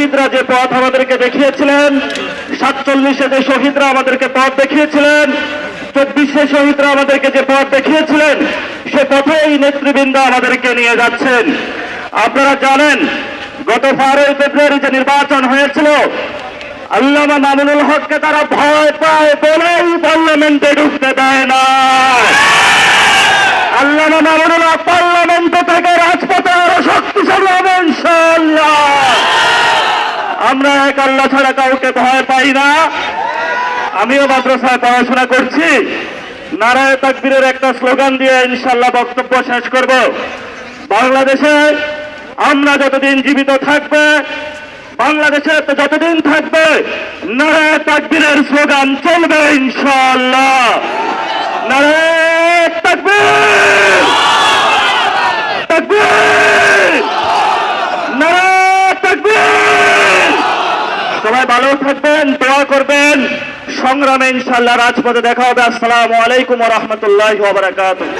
শহীদরা যে পথ আমাদেরকে দেখিয়েছিলেন, 47-এ যে শহীদরা আমাদেরকে পথ দেখিয়েছিলেন, 24-এ শহীদরা আমাদেরকে যে পথ দেখিয়েছিলেন, সে পথেই নেতৃবৃন্দ আমাদেরকে নিয়ে যাচ্ছেন। আপনারা জানেন গত 12 ফেব্রুয়ারি যে নির্বাচন হয়েছিল, আল্লামা মামুনুল হককে তারা ভয় পায় বলেই পার্লামেন্টে ঢুকতে দেয় না। আল্লামা মামুনুল হক পার্লামেন্ট থেকে রাজপথে আরো শক্তিশালী হবে ইনশাআল্লাহ। আমরা এক আল্লাহ ছাড়া কাউকে ভয় পাই না। আমিও মাদ্রাসায় পড়াশোনা করছি। নারায়ে তাকবীরের একটা স্লোগান দিয়ে ইনশাআল্লাহ বক্তব্য শেষ করব। বাংলাদেশে আমরা যতদিন জীবিত থাকবে, বাংলাদেশে যতদিন থাকবে, নারায়ে তাকবীরের স্লোগান চলবে ইনশাআল্লাহ। নারায়ে তাকবীর, তাকবীর, নারায়ে তাকবীর। সবাই ভালো থাকবেন, দোয়া করবেন। সংগ্রামে ইনশাআল্লাহ রাজপথে দেখা হবে। আসসালামু আলাইকুম ওয়া রাহমাতুল্লাহি ওয়া বারাকাতুহু।